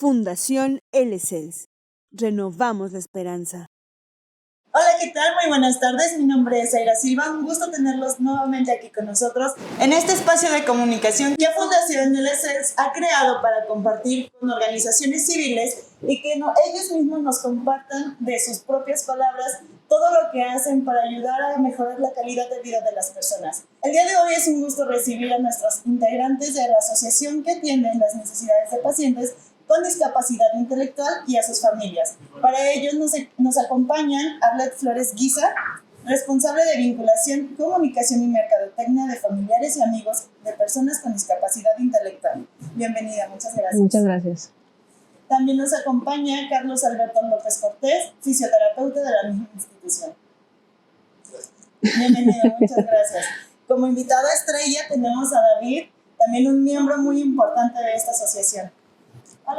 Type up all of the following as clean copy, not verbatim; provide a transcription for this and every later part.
Fundación LCELS. Renovamos la esperanza. Hola, ¿qué tal? Muy buenas tardes. Mi nombre es Zaira Silva. Un gusto tenerlos nuevamente aquí con nosotros en este espacio de comunicación que Fundación LCELS ha creado para compartir con organizaciones civiles y que ellos mismos nos compartan de sus propias palabras todo lo que hacen para ayudar a mejorar la calidad de vida de las personas. El día de hoy es un gusto recibir a nuestros integrantes de la asociación que atienden las necesidades de pacientes con discapacidad intelectual y a sus familias. Para ello nos acompañan Arlet Flores Guiza, responsable de vinculación, comunicación y mercadotecnia de familiares y amigos de personas con discapacidad intelectual. Bienvenida, muchas gracias. Muchas gracias. También nos acompaña Carlos Alberto López Cortés, fisioterapeuta de la misma institución. Bienvenido, muchas gracias. Como invitada estrella tenemos a David, también un miembro muy importante de esta asociación.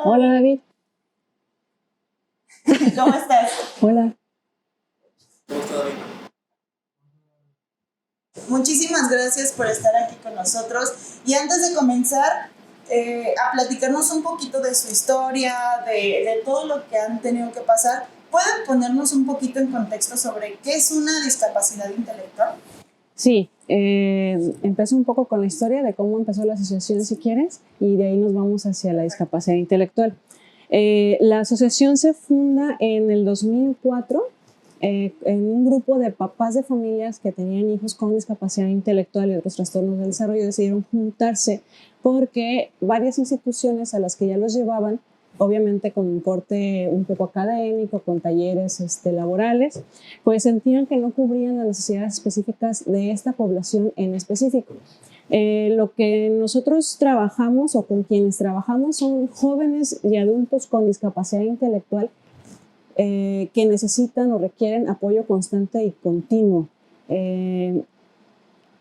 Hola, David. ¿Cómo estás? Hola. ¿Cómo está, David? Muchísimas gracias por estar aquí con nosotros. Y antes de comenzar a platicarnos un poquito de su historia, de todo lo que han tenido que pasar, ¿pueden ponernos un poquito en contexto sobre qué es una discapacidad intelectual? Sí, empiezo un poco con la historia de cómo empezó la asociación, si quieres, y de ahí nos vamos hacia la discapacidad intelectual. La asociación se funda en el 2004 en un grupo de papás de familias que tenían hijos con discapacidad intelectual y otros trastornos del desarrollo. Decidieron juntarse porque varias instituciones a las que ya los llevaban, obviamente con un corte un poco académico, con talleres laborales, pues sentían que no cubrían las necesidades específicas de esta población en específico. Lo que nosotros trabajamos o con quienes trabajamos son jóvenes y adultos con discapacidad intelectual que necesitan o requieren apoyo constante y continuo.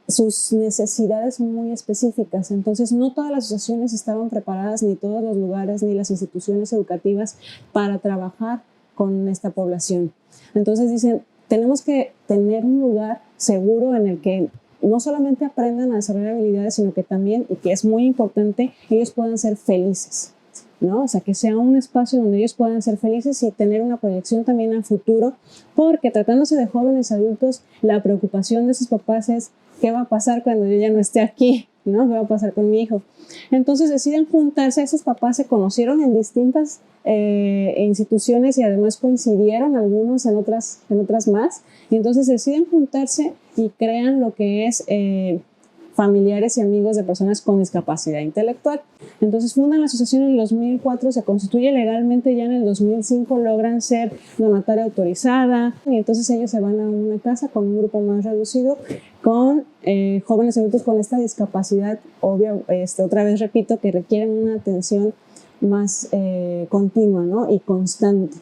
Sus necesidades son muy específicas, entonces no todas las asociaciones estaban preparadas, ni todos los lugares, ni las instituciones educativas para trabajar con esta población. Entonces dicen, tenemos que tener un lugar seguro en el que no solamente aprendan a desarrollar habilidades, sino que también, y que es muy importante, ellos puedan ser felices, ¿no? O sea, que sea un espacio donde ellos puedan ser felices y tener una proyección también al futuro, porque tratándose de jóvenes adultos, la preocupación de sus papás es ¿qué va a pasar cuando yo ya no esté aquí? ¿No? ¿Qué va a pasar con mi hijo? Entonces deciden juntarse. Esos papás se conocieron en distintas instituciones y además coincidieron algunos en otras más, y entonces deciden juntarse y crean lo que es familiares y amigos de personas con discapacidad intelectual. Entonces fundan la asociación en el 2004, se constituye legalmente ya en el 2005, logran ser donataria autorizada, y entonces ellos se van a una casa con un grupo más reducido con jóvenes adultos con esta discapacidad obvia, otra vez repito, que requieren una atención más continua, ¿no? Y constante.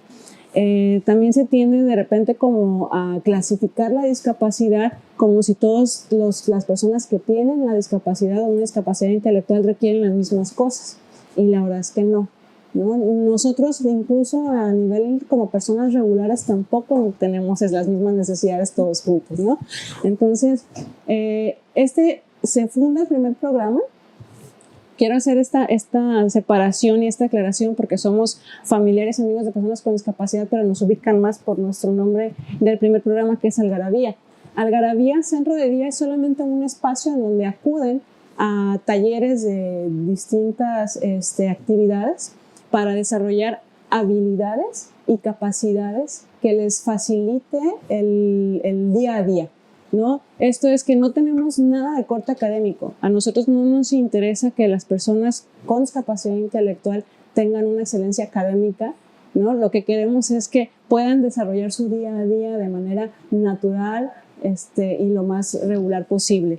También se tiende de repente como a clasificar la discapacidad como si todas las personas que tienen la discapacidad o una discapacidad intelectual requieren las mismas cosas, y la verdad es que no, ¿no? Nosotros incluso a nivel como personas regulares tampoco tenemos las mismas necesidades todos juntos, ¿no? Entonces se funda el primer programa. Quiero hacer esta separación y esta aclaración porque somos familiares y amigos de personas con discapacidad, pero nos ubican más por nuestro nombre del primer programa, que es Algarabía. Algarabía Centro de Día es solamente un espacio en donde acuden a talleres de distintas actividades para desarrollar habilidades y capacidades que les facilite el día a día, ¿no? Esto es que no tenemos nada de corte académico. A nosotros no nos interesa que las personas con discapacidad intelectual tengan una excelencia académica, ¿no? Lo que queremos es que puedan desarrollar su día a día de manera natural y lo más regular posible.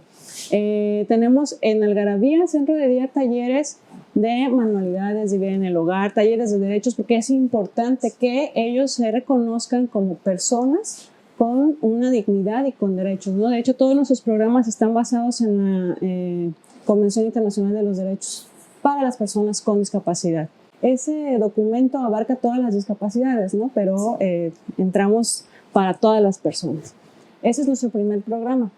Tenemos en Algarabía Centro de Día talleres de manualidades, de vida en el hogar, talleres de derechos, porque es importante que ellos se reconozcan como personas con una dignidad y con derechos, ¿no? De hecho, todos nuestros programas están basados en la Convención Internacional de los Derechos para las Personas con Discapacidad. Ese documento abarca todas las discapacidades, ¿no? Pero entramos para todas las personas. Ese es nuestro primer programa.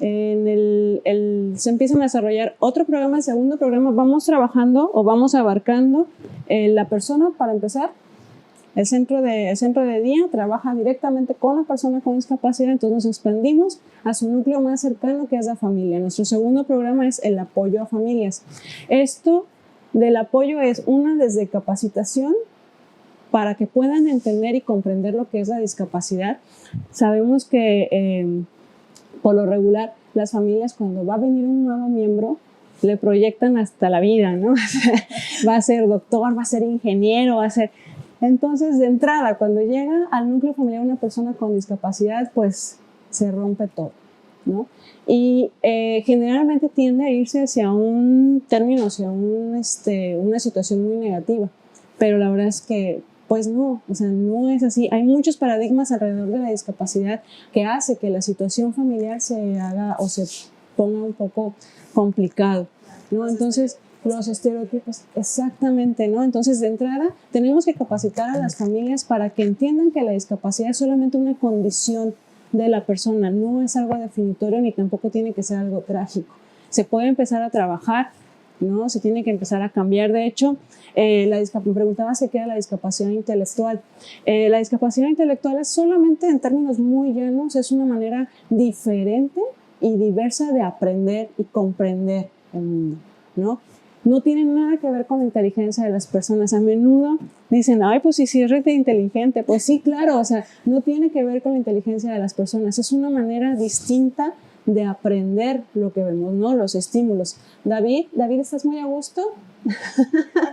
se empiezan a desarrollar otro programa, el segundo programa, vamos trabajando o vamos abarcando la persona para empezar. El centro de día trabaja directamente con la persona con discapacidad, entonces nos expandimos a su núcleo más cercano, que es la familia. Nuestro segundo programa es el apoyo a familias. Esto del apoyo es desde capacitación para que puedan entender y comprender lo que es la discapacidad. Sabemos que por lo regular las familias, cuando va a venir un nuevo miembro, le proyectan hasta la vida, ¿no? Va a ser doctor, va a ser ingeniero, va a ser... Entonces, de entrada, cuando llega al núcleo familiar una persona con discapacidad, pues se rompe todo, ¿no? Y generalmente tiende a irse hacia un término, hacia una situación muy negativa. Pero la verdad es que, pues no, o sea, no es así. Hay muchos paradigmas alrededor de la discapacidad que hace que la situación familiar se haga o se ponga un poco complicado, ¿no? Entonces, los estereotipos, exactamente, ¿no? Entonces, de entrada, tenemos que capacitar a las familias para que entiendan que la discapacidad es solamente una condición de la persona, no es algo definitorio ni tampoco tiene que ser algo trágico. Se puede empezar a trabajar, ¿no? Se tiene que empezar a cambiar. De hecho, me preguntabas qué era la discapacidad intelectual. La discapacidad intelectual es solamente, en términos muy llanos, es una manera diferente y diversa de aprender y comprender el mundo, ¿no? No tiene nada que ver con la inteligencia de las personas. A menudo dicen, ay, pues sí, es re inteligente. Pues sí, claro, o sea, no tiene que ver con la inteligencia de las personas. Es una manera distinta de aprender lo que vemos, ¿no? Los estímulos. David, ¿estás muy a gusto?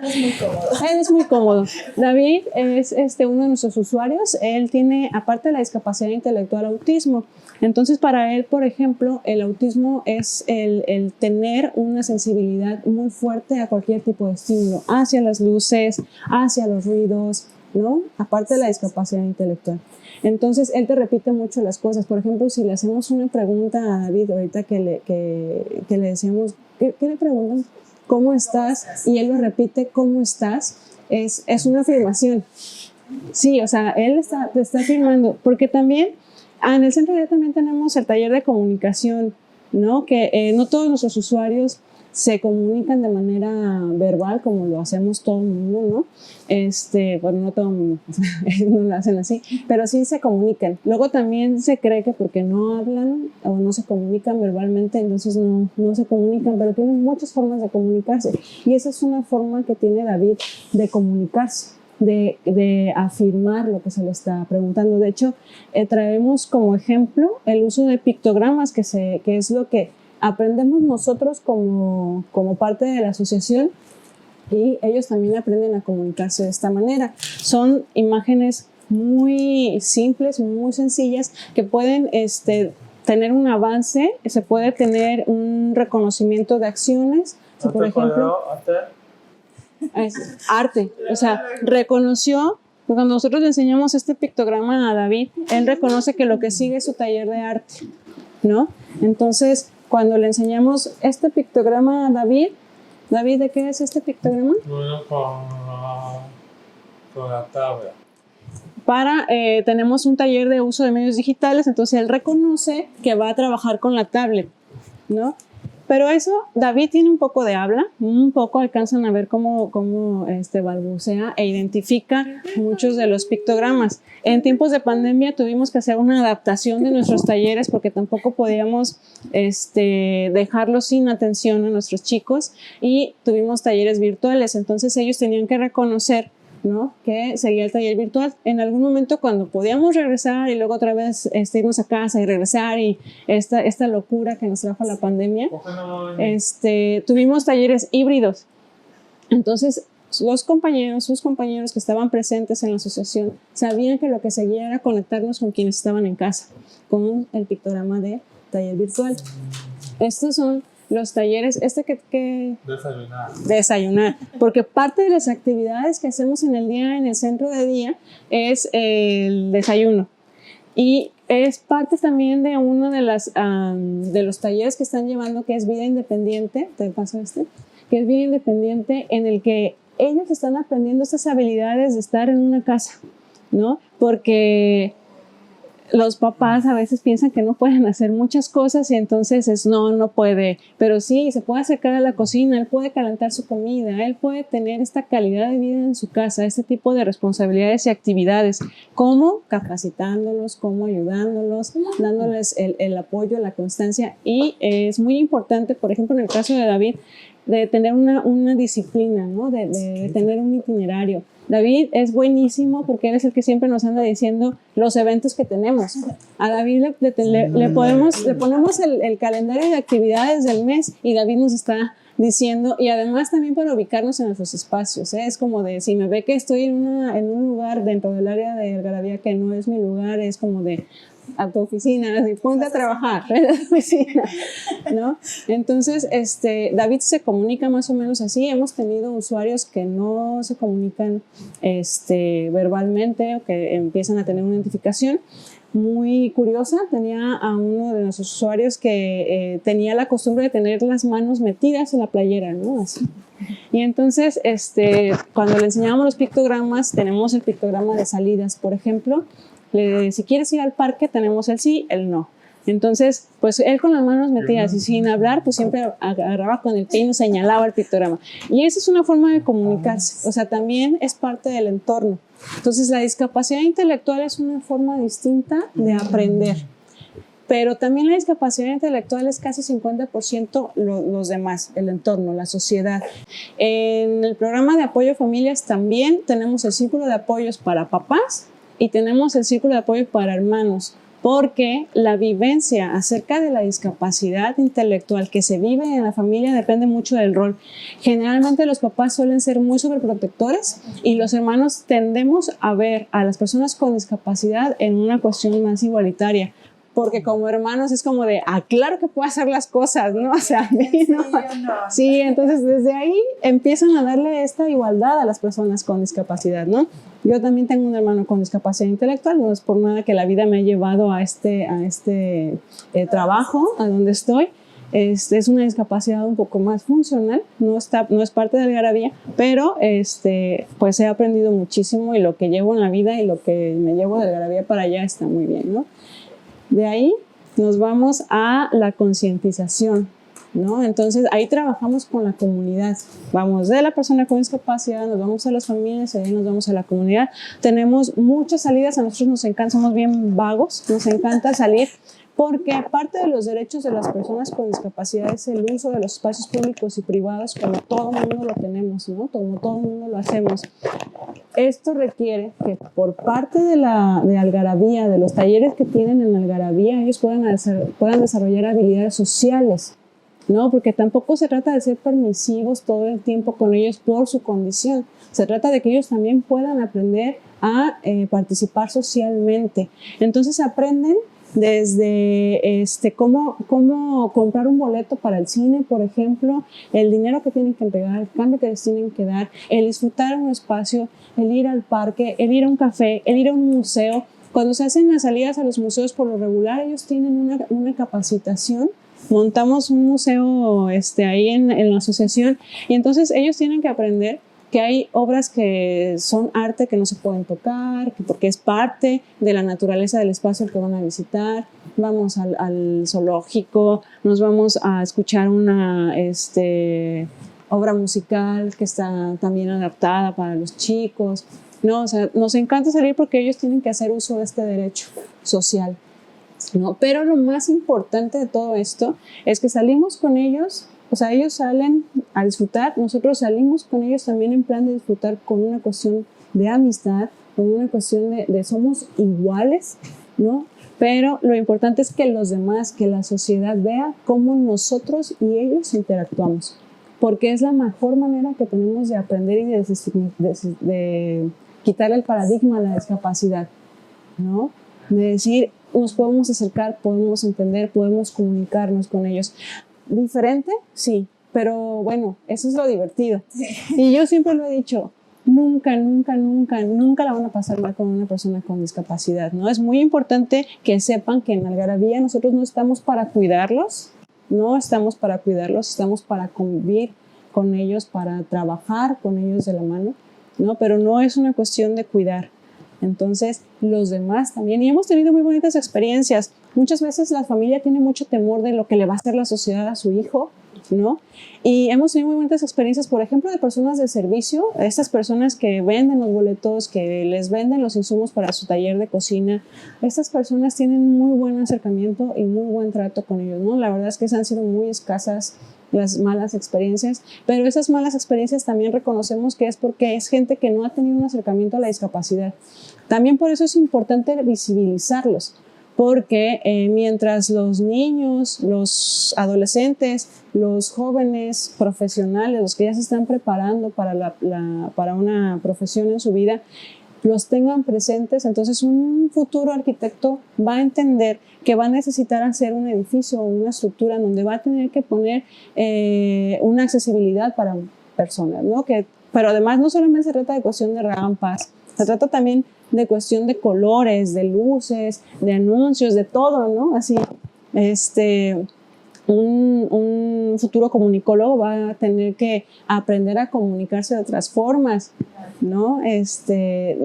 Es muy cómodo. Él es muy cómodo. David es uno de nuestros usuarios. Él tiene, aparte de la discapacidad intelectual, autismo. Entonces, para él, por ejemplo, el autismo es el tener una sensibilidad muy fuerte a cualquier tipo de estímulo, hacia las luces, hacia los ruidos, ¿no? Aparte de la discapacidad intelectual. Entonces, él te repite mucho las cosas. Por ejemplo, si le hacemos una pregunta a David, ahorita que le decíamos, ¿qué le preguntan? ¿Cómo estás? Y él lo repite, ¿cómo estás? Es una afirmación. Sí, o sea, él te está afirmando, porque también en el centro también tenemos el taller de comunicación, ¿no? Que no todos nuestros usuarios se comunican de manera verbal como lo hacemos todo el mundo, ¿no? Bueno, no todo el mundo, no lo hacen así, pero sí se comunican. Luego también se cree que porque no hablan o no se comunican verbalmente, entonces no se comunican, pero tienen muchas formas de comunicarse. Y esa es una forma que tiene David de comunicarse, de afirmar lo que se le está preguntando. De hecho, traemos como ejemplo el uso de pictogramas, que es lo que aprendemos nosotros como parte de la asociación, y ellos también aprenden a comunicarse de esta manera. Son imágenes muy simples, muy sencillas, que pueden tener un avance, se puede tener un reconocimiento de acciones. Si, por ejemplo, es arte, o sea, reconoció. Cuando nosotros le enseñamos este pictograma a David, él reconoce que lo que sigue es su taller de arte, ¿no? Entonces, cuando le enseñamos este pictograma a David, ¿de qué es este pictograma? Bueno, con la tabla. Tenemos un taller de uso de medios digitales, entonces él reconoce que va a trabajar con la tablet, ¿no? Pero eso, David tiene un poco de habla, un poco alcanzan a ver cómo balbucea e identifica muchos de los pictogramas. En tiempos de pandemia tuvimos que hacer una adaptación de nuestros talleres porque tampoco podíamos dejarlos sin atención a nuestros chicos, y tuvimos talleres virtuales, entonces ellos tenían que reconocer, ¿no?, que seguía el taller virtual. En algún momento, cuando podíamos regresar y luego otra vez irnos a casa y regresar, y esta locura que nos trajo la pandemia, tuvimos talleres híbridos. Entonces, sus compañeros que estaban presentes en la asociación sabían que lo que seguía era conectarnos con quienes estaban en casa, con el pictograma de taller virtual. Estos son los talleres, desayunar, porque parte de las actividades que hacemos en el día, en el centro de día, es el desayuno, y es parte también de uno de los talleres que están llevando, que es vida independiente. Te paso que es vida independiente, en el que ellos están aprendiendo estas habilidades de estar en una casa, ¿no? Porque los papás a veces piensan que no pueden hacer muchas cosas y entonces no puede, pero sí, se puede acercar a la cocina, él puede calentar su comida, él puede tener esta calidad de vida en su casa, este tipo de responsabilidades y actividades, como capacitándolos, como ayudándolos, dándoles el apoyo, la constancia, y es muy importante, por ejemplo, en el caso de David, de tener una disciplina, ¿no? de tener un itinerario. David es buenísimo porque él es el que siempre nos anda diciendo los eventos que tenemos. A David le ponemos el calendario de actividades del mes y David nos está diciendo, y además también para ubicarnos en nuestros espacios, ¿eh? Es como de, si me ve que estoy en un lugar dentro del área de Algarabía que no es mi lugar, es como de, a tu oficina, así, ponte a trabajar en la oficina, ¿no? Entonces, David se comunica más o menos así. Hemos tenido usuarios que no se comunican verbalmente o que empiezan a tener una identificación muy curiosa. Tenía a uno de nuestros usuarios que tenía la costumbre de tener las manos metidas en la playera, ¿no? Así. Y entonces, cuando le enseñábamos los pictogramas, tenemos el pictograma de salidas, por ejemplo. Si quieres ir al parque, tenemos el sí, el no. Entonces, pues él con las manos metidas y sin hablar, pues siempre agarraba con el pie y nos señalaba el pictograma. Y esa es una forma de comunicarse, o sea, también es parte del entorno. Entonces, la discapacidad intelectual es una forma distinta de aprender. Pero también la discapacidad intelectual es casi 50% los demás, el entorno, la sociedad. En el programa de apoyo a familias también tenemos el círculo de apoyos para papás y tenemos el círculo de apoyo para hermanos, porque la vivencia acerca de la discapacidad intelectual que se vive en la familia depende mucho del rol. Generalmente los papás suelen ser muy sobreprotectores y los hermanos tendemos a ver a las personas con discapacidad en una cuestión más igualitaria. Porque como hermanos es como de, claro que puedo hacer las cosas, ¿no? O sea, a mí no. Sí, entonces desde ahí empiezan a darle esta igualdad a las personas con discapacidad, ¿no? Yo también tengo un hermano con discapacidad intelectual, no es por nada que la vida me ha llevado a este trabajo, a donde estoy. Es una discapacidad un poco más funcional, no es parte de Algarabía, pero pues he aprendido muchísimo y lo que llevo en la vida y lo que me llevo de Algarabía para allá está muy bien, ¿no? De ahí nos vamos a la concientización, ¿no? Entonces ahí trabajamos con la comunidad. Vamos de la persona con discapacidad, nos vamos a las familias, ahí nos vamos a la comunidad. Tenemos muchas salidas, a nosotros nos encanta, somos bien vagos, nos encanta salir, porque aparte de los derechos de las personas con discapacidad es el uso de los espacios públicos y privados como todo el mundo lo tenemos, ¿no? Como todo el mundo lo hacemos. Esto requiere que por parte de Algarabía, de los talleres que tienen en Algarabía, ellos puedan desarrollar habilidades sociales, ¿no? Porque tampoco se trata de ser permisivos todo el tiempo con ellos por su condición. Se trata de que ellos también puedan aprender a participar socialmente. Entonces aprenden desde cómo comprar un boleto para el cine, por ejemplo, el dinero que tienen que entregar, el cambio que les tienen que dar, el disfrutar un espacio, el ir al parque, el ir a un café, el ir a un museo. Cuando se hacen las salidas a los museos, por lo regular ellos tienen una capacitación. Montamos un museo ahí en la asociación y entonces ellos tienen que aprender que hay obras que son arte que no se pueden tocar, porque es parte de la naturaleza del espacio al que van a visitar. Vamos al zoológico, nos vamos a escuchar una obra musical que está también adaptada para los chicos. No, o sea, nos encanta salir porque ellos tienen que hacer uso de este derecho social, ¿no? Pero lo más importante de todo esto es que salimos con ellos. O sea, ellos salen a disfrutar, nosotros salimos con ellos también en plan de disfrutar con una cuestión de amistad, con una cuestión de somos iguales, ¿no? Pero lo importante es que los demás, que la sociedad vea cómo nosotros y ellos interactuamos, porque es la mejor manera que tenemos de aprender y de quitar el paradigma a la discapacidad, ¿no? De decir, nos podemos acercar, podemos entender, podemos comunicarnos con ellos. ¿Diferente? Sí, pero bueno, eso es lo divertido. Sí. Y yo siempre lo he dicho, nunca la van a pasar mal con una persona con discapacidad, ¿no? Es muy importante que sepan que en Algarabía nosotros no estamos para cuidarlos, estamos para convivir con ellos, para trabajar con ellos de la mano, ¿no? Pero no es una cuestión de cuidar. Entonces, los demás también. Y hemos tenido muy bonitas experiencias. Muchas veces la familia tiene mucho temor de lo que le va a hacer la sociedad a su hijo, ¿no? Y hemos tenido muy bonitas experiencias, por ejemplo, de personas de servicio, estas personas que venden los boletos, que les venden los insumos para su taller de cocina. Estas personas tienen muy buen acercamiento y muy buen trato con ellos, ¿no? La verdad es que han sido muy escasas las malas experiencias, pero esas malas experiencias también reconocemos que es porque es gente que no ha tenido un acercamiento a la discapacidad. También por eso es importante visibilizarlos, porque mientras los niños, los adolescentes, los jóvenes profesionales, los que ya se están preparando para una profesión en su vida, los tengan presentes, entonces un futuro arquitecto va a entender que va a necesitar hacer un edificio o una estructura en donde va a tener que poner una accesibilidad para personas, ¿no? Pero además no solamente se trata de cuestión de rampas, se trata también de cuestión de colores, de luces, de anuncios, de todo, ¿no? Así, un futuro comunicólogo va a tener que aprender a comunicarse de otras formas, ¿no?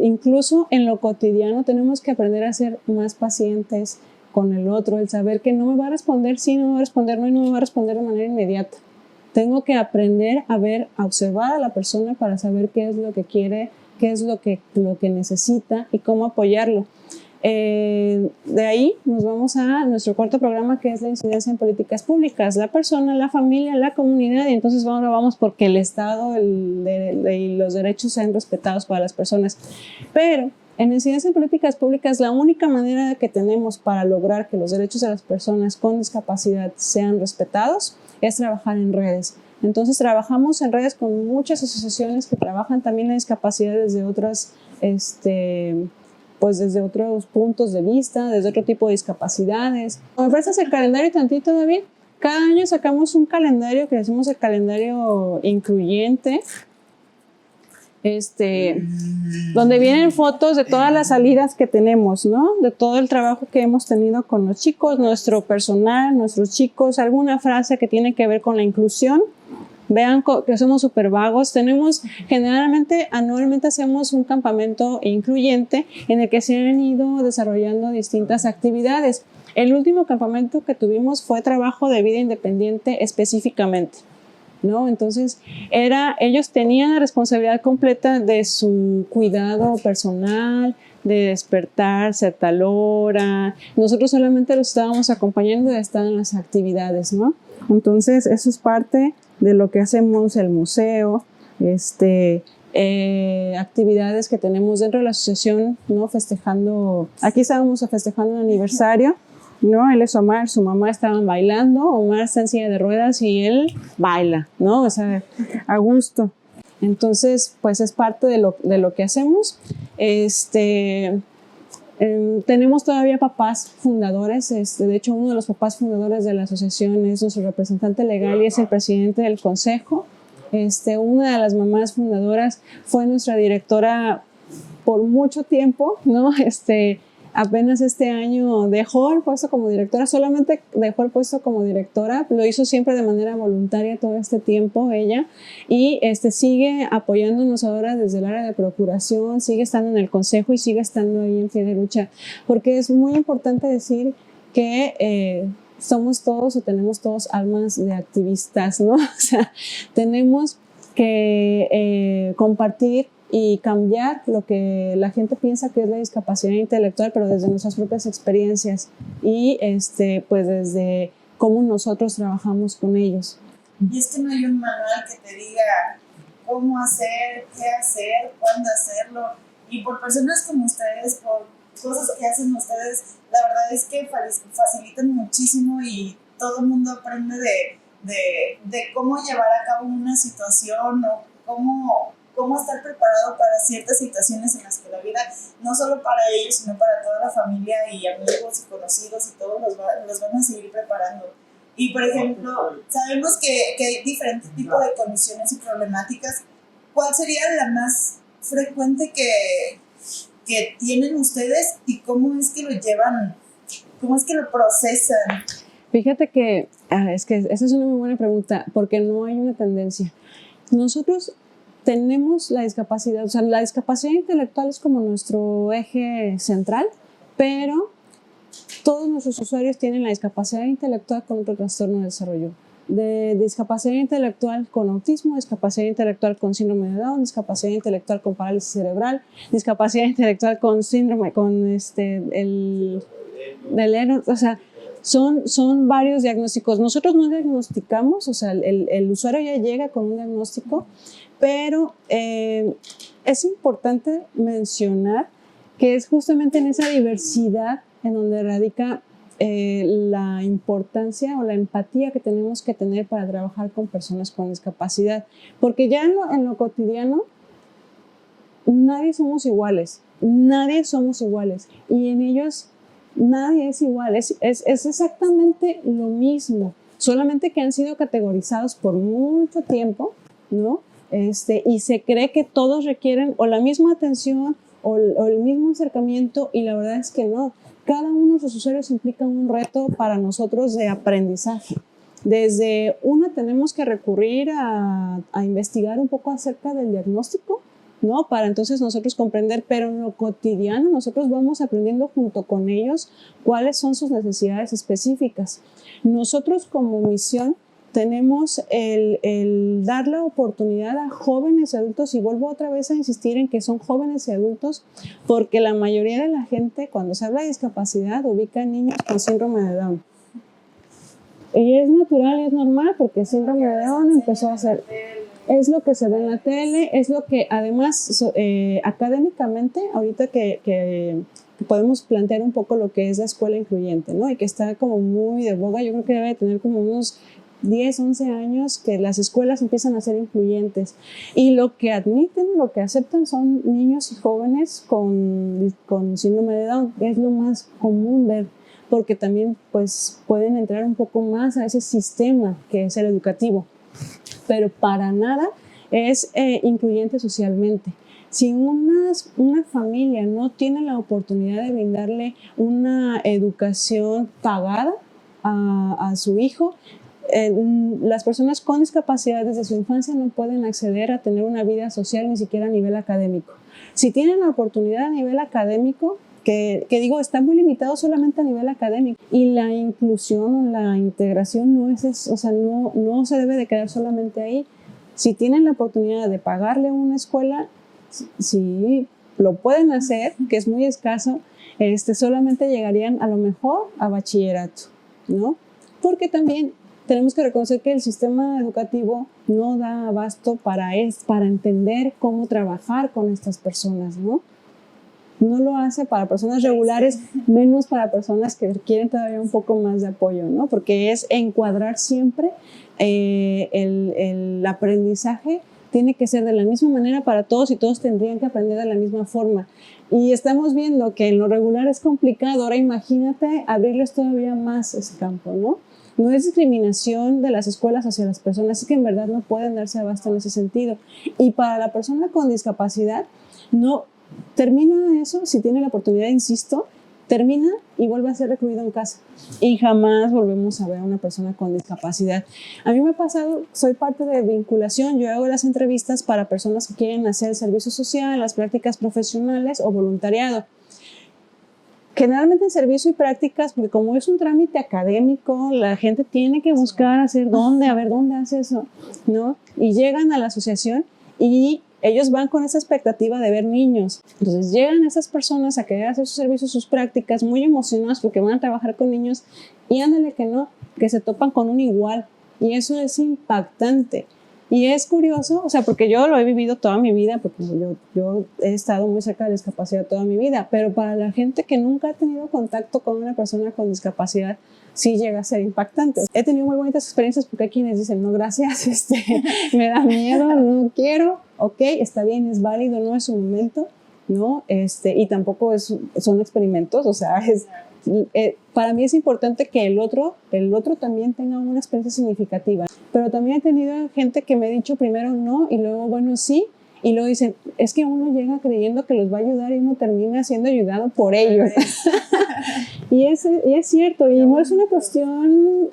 Incluso en lo cotidiano tenemos que aprender a ser más pacientes con el otro, el saber que no me va a responder sí, no me va a responder no y no me va a responder de manera inmediata. Tengo que aprender a observar a la persona para saber qué es lo que quiere, qué es lo que necesita y cómo apoyarlo. De ahí nos vamos a nuestro cuarto programa, que es la incidencia en políticas públicas, la persona, la familia, la comunidad, y entonces ahora vamos porque el Estado y los derechos sean respetados para las personas. Pero en incidencia en políticas públicas, la única manera que tenemos para lograr que los derechos de las personas con discapacidad sean respetados es trabajar en redes. Entonces trabajamos en redes con muchas asociaciones que trabajan también la discapacidad desde otras pues desde otros puntos de vista, desde otro tipo de discapacidades. ¿Me prestas el calendario tantito, David? Cada año sacamos un calendario que decimos el calendario incluyente, donde vienen fotos de todas las salidas que tenemos, ¿no? De todo el trabajo que hemos tenido con los chicos, nuestro personal, nuestros chicos, alguna frase que tiene que ver con la inclusión. Vean que somos súper vagos. Generalmente, anualmente hacemos un campamento incluyente en el que se han ido desarrollando distintas actividades. El último campamento que tuvimos fue trabajo de vida independiente específicamente, ¿no? Entonces, ellos tenían la responsabilidad completa de su cuidado personal, de despertarse a tal hora. Nosotros solamente los estábamos acompañando y estaban en las actividades, ¿no? Entonces, eso es parte de lo que hacemos el museo, actividades que tenemos dentro de la asociación, ¿no? Aquí estábamos festejando un aniversario, ¿no? Él es Omar, su mamá estaban bailando, Omar está en silla de ruedas y él baila, ¿no? O sea, a gusto. Entonces, pues es parte de lo que hacemos. Tenemos todavía papás fundadores, de hecho uno de los papás fundadores de la asociación es nuestro representante legal y es el presidente del consejo. Una de las mamás fundadoras fue nuestra directora por mucho tiempo, ¿no? Apenas este año dejó el puesto como directora, solamente dejó el puesto como directora, lo hizo siempre de manera voluntaria todo este tiempo ella, y sigue apoyándonos ahora desde el área de procuración, sigue estando en el consejo y sigue estando ahí en pie de lucha, porque es muy importante decir que somos todos o tenemos todos almas de activistas, ¿no? O sea, tenemos que compartir y cambiar lo que la gente piensa que es la discapacidad intelectual, pero desde nuestras propias experiencias y pues desde cómo nosotros trabajamos con ellos. Y es que no hay un manual que te diga cómo hacer, qué hacer, cuándo hacerlo. Y por personas como ustedes, por cosas que hacen ustedes, la verdad es que facilitan muchísimo y todo el mundo aprende de cómo llevar a cabo una situación o cómo estar preparado para ciertas situaciones en las que la vida, no solo para ellos, sino para toda la familia y amigos y conocidos y todos los van a seguir preparando. Y, por ejemplo, sabemos que hay diferentes tipos de condiciones y problemáticas. ¿Cuál sería la más frecuente que tienen ustedes y cómo es que lo llevan, cómo es que lo procesan? Fíjate que esa es una muy buena pregunta, porque no hay una tendencia. Nosotros tenemos la discapacidad, o sea, la discapacidad intelectual es como nuestro eje central, pero todos nuestros usuarios tienen la discapacidad intelectual con otro trastorno de desarrollo. De discapacidad intelectual con autismo, discapacidad intelectual con síndrome de Down, discapacidad intelectual con parálisis cerebral, discapacidad intelectual con síndrome, con el Lerner, o sea, son varios diagnósticos. Nosotros no diagnosticamos, o sea, el usuario ya llega con un diagnóstico, pero es importante mencionar que es justamente en esa diversidad en donde radica la importancia o la empatía que tenemos que tener para trabajar con personas con discapacidad, porque ya en lo cotidiano nadie somos iguales y en ellos nadie es igual, es exactamente lo mismo, solamente que han sido categorizados por mucho tiempo, ¿no? Y se cree que todos requieren o la misma atención o el mismo acercamiento, y la verdad es que no. Cada uno de sus usuarios implica un reto para nosotros de aprendizaje. Desde tenemos que recurrir a investigar un poco acerca del diagnóstico, ¿no? Para entonces nosotros comprender, pero en lo cotidiano nosotros vamos aprendiendo junto con ellos cuáles son sus necesidades específicas. Nosotros como misión tenemos el dar la oportunidad a jóvenes y adultos, y vuelvo otra vez a insistir en que son jóvenes y adultos, porque la mayoría de la gente cuando se habla de discapacidad ubica a niños con síndrome de Down. Y es natural y es normal, porque el síndrome de Down empezó a ser, es lo que se ve en la tele, es lo que además académicamente, ahorita que podemos plantear un poco lo que es la escuela incluyente, ¿no? Y que está como muy de boga, yo creo que debe tener como unos 10, 11 años que las escuelas empiezan a ser incluyentes, y lo que admiten, lo que aceptan son niños y jóvenes con síndrome de Down. Es lo más común ver, porque también pues pueden entrar un poco más a ese sistema que es el educativo, pero para nada es incluyente socialmente. Si una familia no tiene la oportunidad de brindarle una educación pagada a su hijo, las personas con discapacidad desde su infancia no pueden acceder a tener una vida social, ni siquiera a nivel académico. Si tienen la oportunidad a nivel académico, que digo, está muy limitado solamente a nivel académico, y la inclusión o la integración no se debe de quedar solamente ahí. Si tienen la oportunidad de pagarle una escuela, si lo pueden hacer, que es muy escaso, solamente llegarían a lo mejor a bachillerato, ¿no? Porque también tenemos que reconocer que el sistema educativo no da abasto para entender cómo trabajar con estas personas, ¿no? No lo hace para personas regulares, menos para personas que requieren todavía un poco más de apoyo, ¿no? Porque es encuadrar siempre el aprendizaje tiene que ser de la misma manera para todos, y todos tendrían que aprender de la misma forma. Y estamos viendo que en lo regular es complicado. Ahora imagínate abrirles todavía más ese campo, ¿no? No es discriminación de las escuelas hacia las personas, es que en verdad no pueden darse abasto en ese sentido. Y para la persona con discapacidad, no termina eso, si tiene la oportunidad, insisto, termina y vuelve a ser recluido en casa. Y jamás volvemos a ver a una persona con discapacidad. A mí me ha pasado, soy parte de vinculación, yo hago las entrevistas para personas que quieren hacer el servicio social, las prácticas profesionales o voluntariado. Generalmente en servicio y prácticas, porque como es un trámite académico, la gente tiene que buscar a ver dónde hace eso, ¿no? Y llegan a la asociación y ellos van con esa expectativa de ver niños. Entonces llegan esas personas a querer hacer sus servicios, sus prácticas, muy emocionadas porque van a trabajar con niños, y ándale que no, que se topan con un igual. Y eso es impactante. Y es curioso, o sea, porque yo lo he vivido toda mi vida, porque yo he estado muy cerca de la discapacidad toda mi vida, pero para la gente que nunca ha tenido contacto con una persona con discapacidad, sí llega a ser impactante. He tenido muy bonitas experiencias, porque hay quienes dicen, no, gracias, me da miedo, no quiero, ok, está bien, es válido, no es su momento, ¿no? Y tampoco son experimentos, o sea, para mí es importante que el otro también tenga una experiencia significativa. Pero también he tenido gente que me ha dicho primero no, y luego bueno sí, y luego dicen, es que uno llega creyendo que los va a ayudar y uno termina siendo ayudado por ellos. Y es cierto, y no es una cuestión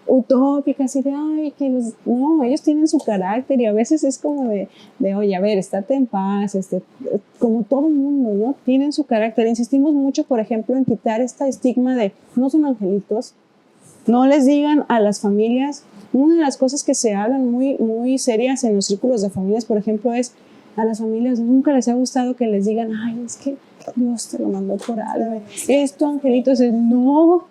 utópicas y de, ay, no, ellos tienen su carácter y a veces es como de oye, a ver, estate en paz, como todo el mundo, ¿no? Tienen su carácter. Insistimos mucho, por ejemplo, en quitar este estigma de no son angelitos, no les digan a las familias. Una de las cosas que se hablan muy, muy serias en los círculos de familias, por ejemplo, es a las familias nunca les ha gustado que les digan, ay, es que Dios te lo mandó por algo. Esto, angelitos, no.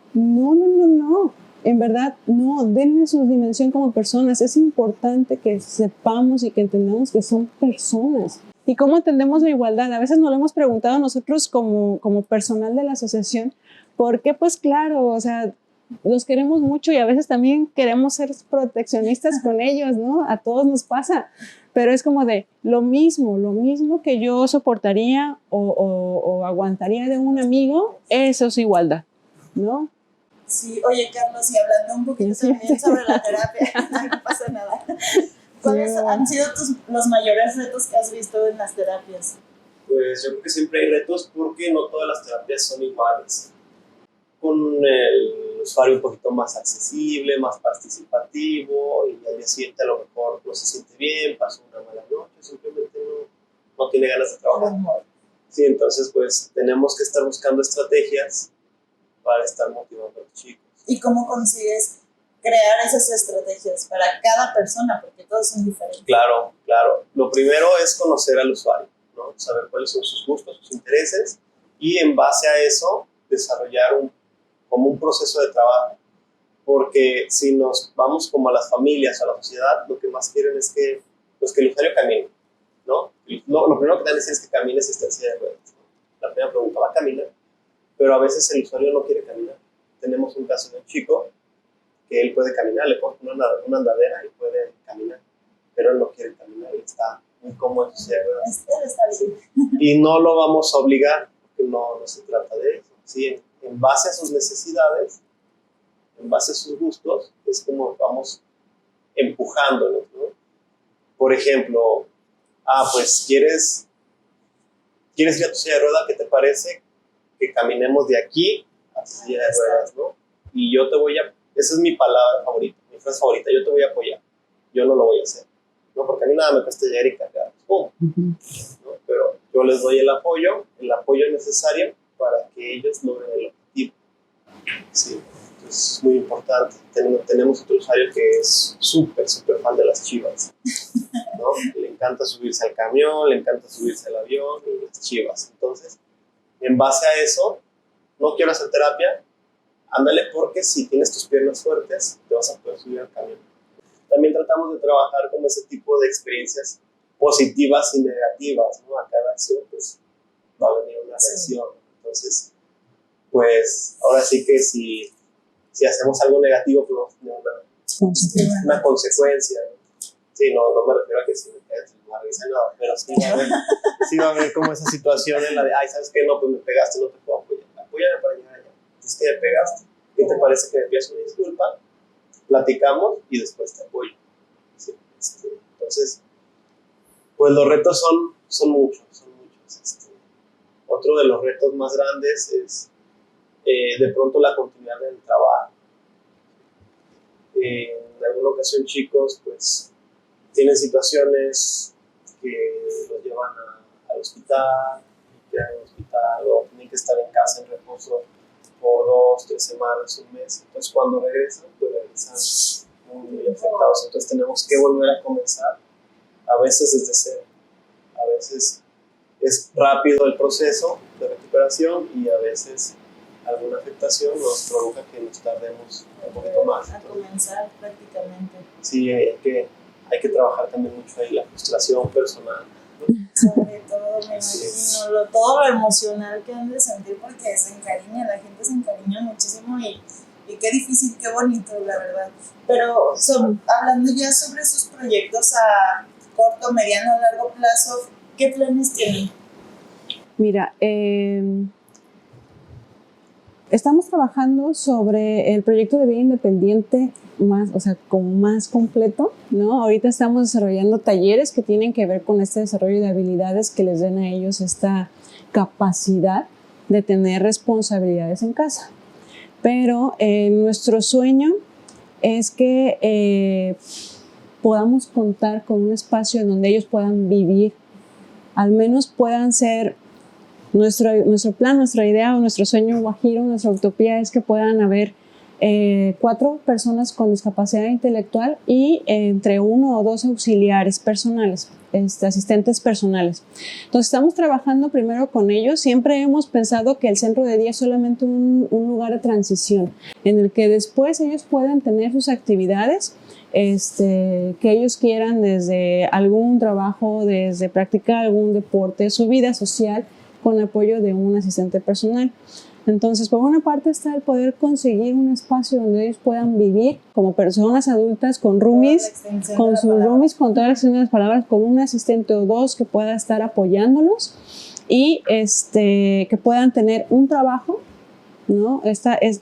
En verdad, no, denle su dimensión como personas. Es importante que sepamos y que entendamos que son personas. ¿Y cómo entendemos la igualdad? A veces nos lo hemos preguntado nosotros como personal de la asociación, porque pues claro, o sea, los queremos mucho y a veces también queremos ser proteccionistas con ellos, ¿no? A todos nos pasa, pero es como de lo mismo que yo soportaría o aguantaría de un amigo, eso es igualdad, ¿no? Sí, oye Carlos, y hablando un poquito también sobre la terapia, no pasa nada. ¿Cuáles han sido los mayores retos que has visto en las terapias? Pues yo creo que siempre hay retos porque no todas las terapias son iguales. Con el usuario un poquito más accesible, más participativo, y al día siguiente a lo mejor no se siente bien, pasó una mala noche, simplemente no tiene ganas de trabajar. Sí, entonces pues tenemos que estar buscando estrategias para estar motivando a los chicos. ¿Y cómo consigues crear esas estrategias para cada persona? Porque todos son diferentes. Claro. Lo primero es conocer al usuario, ¿no? Saber cuáles son sus gustos, sus intereses, y en base a eso desarrollar como un proceso de trabajo. Porque si nos vamos como a las familias, a la sociedad, lo que más quieren es que el usuario camine, ¿no? Lo primero que te van a decir es que camine si está en silla de ruedas, ¿no? La primera pregunta, ¿va a caminar? Pero a veces el usuario no quiere caminar. Tenemos un caso de un chico que él puede caminar, le ponen una andadera y puede caminar, pero él no quiere caminar y está muy cómodo en su silla de ruedas. Está bien. Y no lo vamos a obligar, porque no se trata de eso. ¿Sí? En base a sus necesidades, en base a sus gustos, es como vamos empujándolos, ¿no? Por ejemplo, pues ¿quieres ir a tu silla de ruedas? ¿Qué te parece que caminemos de aquí a tu silla de ruedas, ¿no? Y yo te voy a, esa es mi palabra favorita, mi frase favorita, yo te voy a apoyar, yo no lo voy a hacer, ¿no? Porque a mí nada me cuesta llegar y cargar, ¿no? Pero yo les doy el apoyo necesario para que ellos logren el objetivo. Sí, entonces es muy importante. Tenemos otro usuario que es súper fan de las Chivas, ¿no? Le encanta subirse al camión, le encanta subirse al avión y las Chivas. Entonces, en base a eso, no quiero hacer terapia, ándale, porque si tienes tus piernas fuertes, te vas a poder subir al camión. También tratamos de trabajar con ese tipo de experiencias positivas y negativas, ¿no? A cada acción, pues, va a venir una reacción. Entonces, pues, ahora sí que si hacemos algo negativo, pues vamos a tener una consecuencia, ¿no? Sí, no me refiero a que si me pegas en la risa, no, pero sí va a haber como esa situación en la de, ay, ¿sabes qué? No, pues me pegaste, no te puedo apoyar. Apóyame para llegar allá. Es que me pegaste. ¿Qué te parece que me pidas una disculpa? Platicamos y después te apoyo. Sí, entonces, pues los retos son muchos. Otro de los retos más grandes es de pronto la continuidad del trabajo. En alguna ocasión chicos pues tienen situaciones que los llevan al hospital, quedan en el hospital o tienen que estar en casa en reposo por 2, 3 semanas, un mes. Entonces cuando regresan, pues regresan muy afectados. Entonces tenemos que volver a comenzar, a veces desde cero, a veces es rápido el proceso de recuperación y a veces alguna afectación nos provoca que nos tardemos un poquito más. A comenzar prácticamente. Sí, hay que trabajar también mucho ahí la frustración personal, ¿no? Sobre todo, me imagino, todo lo emocional que han de sentir porque la gente se encariña muchísimo y qué difícil, qué bonito, la verdad. Pero hablando ya sobre sus proyectos a corto, mediano, largo plazo, ¿qué planes tienen? Mira, estamos trabajando sobre el proyecto de vida independiente como más completo, ¿no? Ahorita estamos desarrollando talleres que tienen que ver con este desarrollo de habilidades que les den a ellos esta capacidad de tener responsabilidades en casa. Pero nuestro sueño es que podamos contar con un espacio en donde ellos puedan vivir, al menos puedan ser nuestro plan, nuestra idea o nuestro sueño guajiro, nuestra utopía es que puedan haber 4 personas con discapacidad intelectual y entre 1 o 2 auxiliares personales, asistentes personales. Entonces estamos trabajando primero con ellos. Siempre hemos pensado que el centro de día es solamente un lugar de transición en el que después ellos puedan tener sus actividades que ellos quieran, desde algún trabajo, desde practicar algún deporte, su vida social con apoyo de un asistente personal. Entonces, por una parte está el poder conseguir un espacio donde ellos puedan vivir como personas adultas con roomies, con sus roomies, con toda la extensión de las palabras, con un asistente o 2 que pueda estar apoyándolos y que puedan tener un trabajo, ¿no?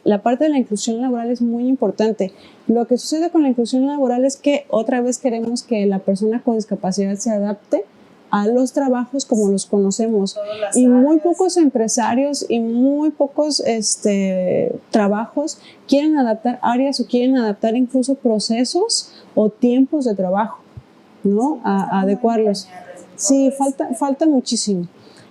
La parte de la inclusión laboral es muy importante. Lo que sucede con la inclusión laboral es que otra vez queremos que la persona con discapacidad se adapte a los trabajos como los conocemos, y muy pocos empresarios y muy pocos trabajos quieren adaptar áreas o quieren adaptar incluso procesos o tiempos de trabajo, ¿no? A adecuarlos. Sí, falta muchísimo.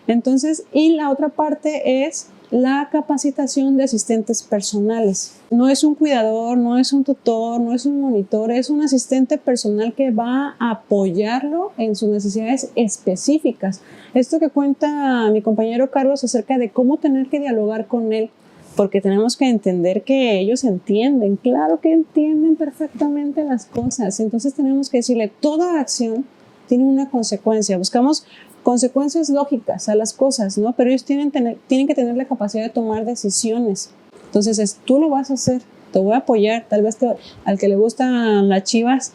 Entonces, y la otra parte es la capacitación de asistentes personales. No es un cuidador, no es un tutor, no es un monitor, es un asistente personal que va a apoyarlo en sus necesidades específicas. Esto que cuenta mi compañero Carlos acerca de cómo tener que dialogar con él, porque tenemos que entender que ellos entienden, claro que entienden perfectamente las cosas. Entonces tenemos que decirle, toda acción tiene una consecuencia. Buscamos consecuencias lógicas a las cosas, ¿no? Pero ellos tienen que tener la capacidad de tomar decisiones. Entonces, tú lo vas a hacer, te voy a apoyar. Tal vez al que le gustan las Chivas,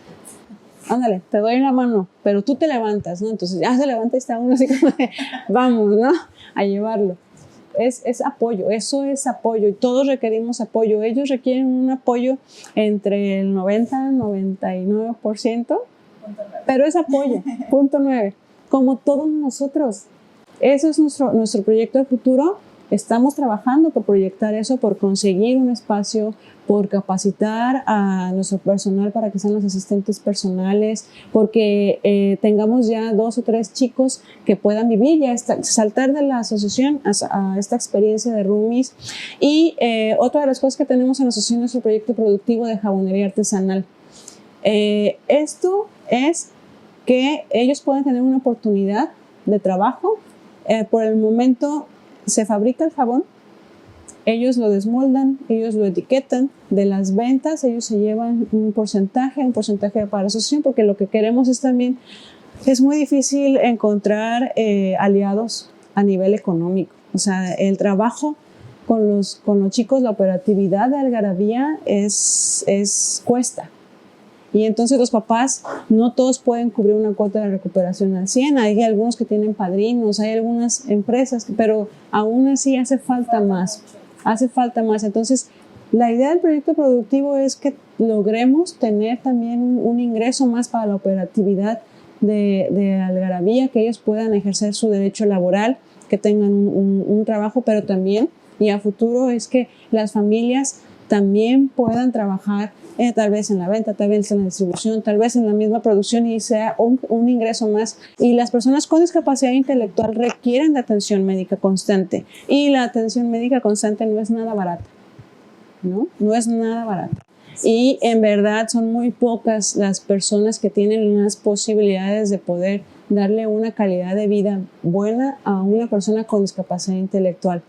ándale, te doy la mano, pero tú te levantas, ¿no? Entonces ya se levanta y está uno así como de, vamos, ¿no? A llevarlo. Es apoyo, eso es apoyo, y todos requerimos apoyo. Ellos requieren un apoyo entre el 90-99%, pero es apoyo, punto 9. Como todos nosotros. Eso es nuestro proyecto de futuro. Estamos trabajando por proyectar eso, por conseguir un espacio, por capacitar a nuestro personal para que sean los asistentes personales, porque tengamos ya 2 o 3 chicos que puedan vivir, ya saltar de la asociación a esta experiencia de roomies. Y otra de las cosas que tenemos en la asociación es nuestro proyecto productivo de jabonería artesanal. Esto es que ellos pueden tener una oportunidad de trabajo. Por el momento se fabrica el jabón, ellos lo desmoldan, ellos lo etiquetan, de las ventas ellos se llevan un porcentaje para la asociación, porque lo que queremos es también, es muy difícil encontrar aliados a nivel económico. O sea, el trabajo con los chicos, la operatividad de Algarabía cuesta. Y entonces los papás no todos pueden cubrir una cuota de recuperación al 100%. Hay algunos que tienen padrinos, hay algunas empresas, pero aún así hace falta más. Entonces, la idea del proyecto productivo es que logremos tener también un ingreso más para la operatividad de Algarabía, que ellos puedan ejercer su derecho laboral, que tengan un trabajo, pero también, y a futuro, es que las familias también puedan trabajar tal vez en la venta, tal vez en la distribución, tal vez en la misma producción, y sea un ingreso más. Y las personas con discapacidad intelectual requieren de atención médica constante, y la atención médica constante no es nada barata, ¿no? No es nada barata. Y en verdad son muy pocas las personas que tienen las posibilidades de poder darle una calidad de vida buena a una persona con discapacidad intelectual.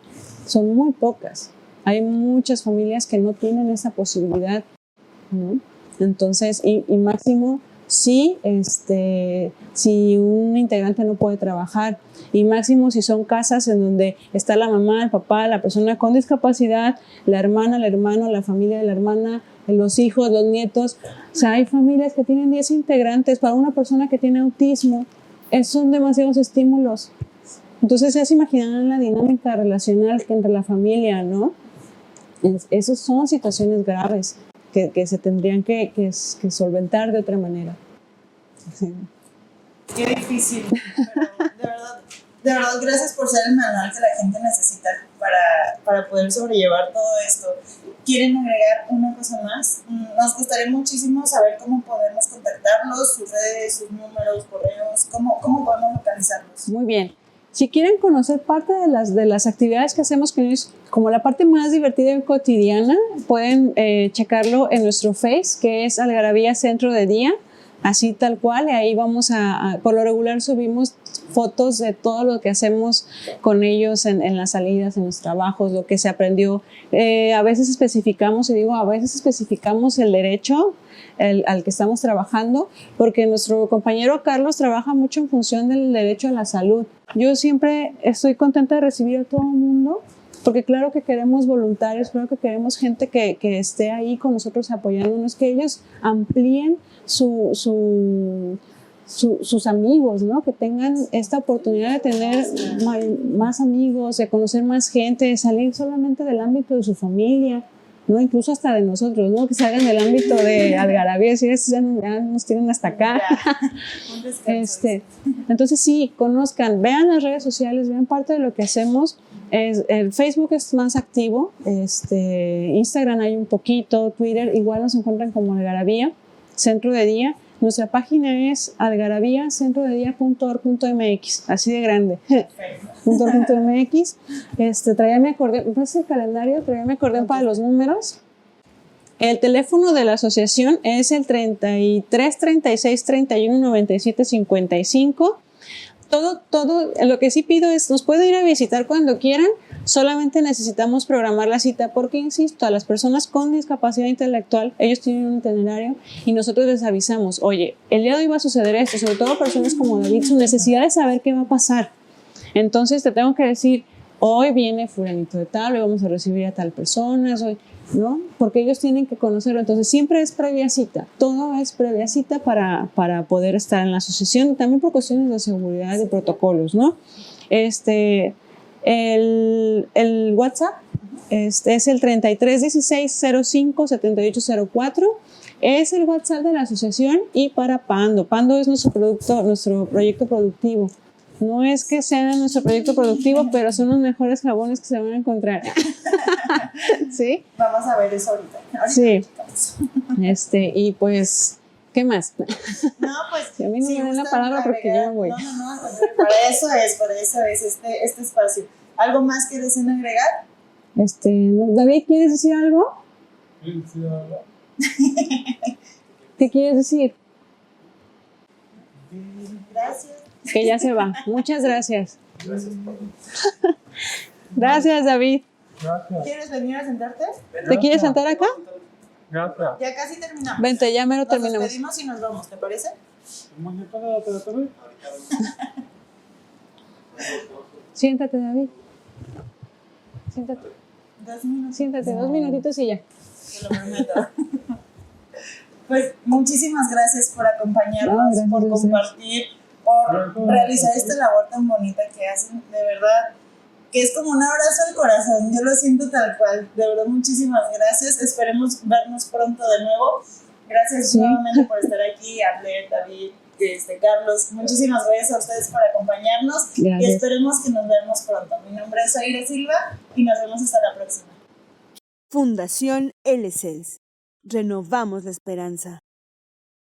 Son muy pocas. Hay muchas familias que no tienen esa posibilidad, ¿no? Entonces, y máximo si un integrante no puede trabajar, y máximo si son casas en donde está la mamá, el papá, la persona con discapacidad, la hermana, el hermano, la familia de la hermana, los hijos, los nietos. O sea, hay familias que tienen 10 integrantes. Para una persona que tiene autismo, son demasiados estímulos. Entonces ya se imaginarán la dinámica relacional entre la familia, ¿no? Esas son situaciones graves que se tendrían que solventar de otra manera. Sí. Qué difícil, pero de verdad, gracias por ser el manual que la gente necesita para poder sobrellevar todo esto. ¿Quieren agregar una cosa más? Nos gustaría muchísimo saber cómo podemos contactarlos, sus redes, sus números, correos, cómo podemos localizarlos. Muy bien. Si quieren conocer parte de las actividades que hacemos con ellos, como la parte más divertida y cotidiana, pueden checarlo en nuestro Face, que es Algarabía Centro de Día, así tal cual, y ahí vamos por lo regular subimos fotos de todo lo que hacemos con ellos en las salidas, en los trabajos, lo que se aprendió. A veces especificamos, y digo, a veces especificamos el derecho al que estamos trabajando, porque nuestro compañero Carlos trabaja mucho en función del derecho a la salud. Yo siempre estoy contenta de recibir a todo el mundo, porque claro que queremos voluntarios, claro que queremos gente que esté ahí con nosotros apoyándonos, que ellos amplíen sus amigos, ¿no? Que tengan esta oportunidad de tener más amigos, de conocer más gente, de salir solamente del ámbito de su familia, ¿no? Incluso hasta de nosotros, ¿no? Que salgan del ámbito de Algarabía, decir, ya nos tienen hasta acá. Entonces sí, conozcan, vean las redes sociales, vean parte de lo que hacemos. El Facebook es más activo, Instagram hay un poquito, Twitter, igual nos encuentran como Algarabía Centro de Día. Nuestra página es algarabiacentrodedia.org.mx, así de grande. .org.mx. Traía mi acordeón, ¿no es el calendario? Traía mi acordeón para los números. El teléfono de la asociación es el 33 36 31 97 55. Todo, lo que sí pido es, nos pueden ir a visitar cuando quieran, solamente necesitamos programar la cita porque, insisto, a las personas con discapacidad intelectual, ellos tienen un itinerario y nosotros les avisamos, oye, el día de hoy va a suceder esto, sobre todo personas como David, su necesidad de saber qué va a pasar. Entonces te tengo que decir, hoy viene fulanito de tal, hoy vamos a recibir a tal persona, hoy, ¿no? Porque ellos tienen que conocerlo. Entonces siempre es previa cita, todo es previa cita para poder estar en la asociación, también por cuestiones de seguridad y protocolos, ¿no? El WhatsApp es el 33 16 05 78 04, es el WhatsApp de la asociación. Y para Pando es nuestro proyecto productivo. No es que sea nuestro proyecto productivo, pero son los mejores jabones que se van a encontrar. ¿Sí? Vamos a ver eso ahorita. Sí. Y pues, ¿qué más? No, pues. Si a mí no me dan la palabra porque yo me voy. No, para eso es este espacio. ¿Algo más que deseen agregar? David, ¿quieres decir algo? ¿Qué quieres decir? Gracias. Que ya se va. Muchas gracias. Gracias, David. Gracias. ¿Quieres venir a sentarte? ¿Te quieres sentar acá? Gracias. Ya casi terminamos. Vente, ya mero Nos terminamos. despedimos y nos vamos, ¿te parece? Siéntate, David. Siéntate. 2 minutos. Siéntate, 2 minutitos y ya. Te lo prometo. Pues muchísimas gracias por acompañarnos, Gracias, por compartir, por realizar esta labor tan bonita que hacen, de verdad, que es como un abrazo al corazón. Yo lo siento tal cual. De verdad, muchísimas gracias. Esperemos vernos pronto de nuevo. Gracias nuevamente por estar aquí, Arlet, David, Carlos. Muchísimas gracias a ustedes por acompañarnos. Gracias. Y esperemos que nos veamos pronto. Mi nombre es Aira Silva y nos vemos hasta la próxima. Fundación LCELS. Renovamos la esperanza.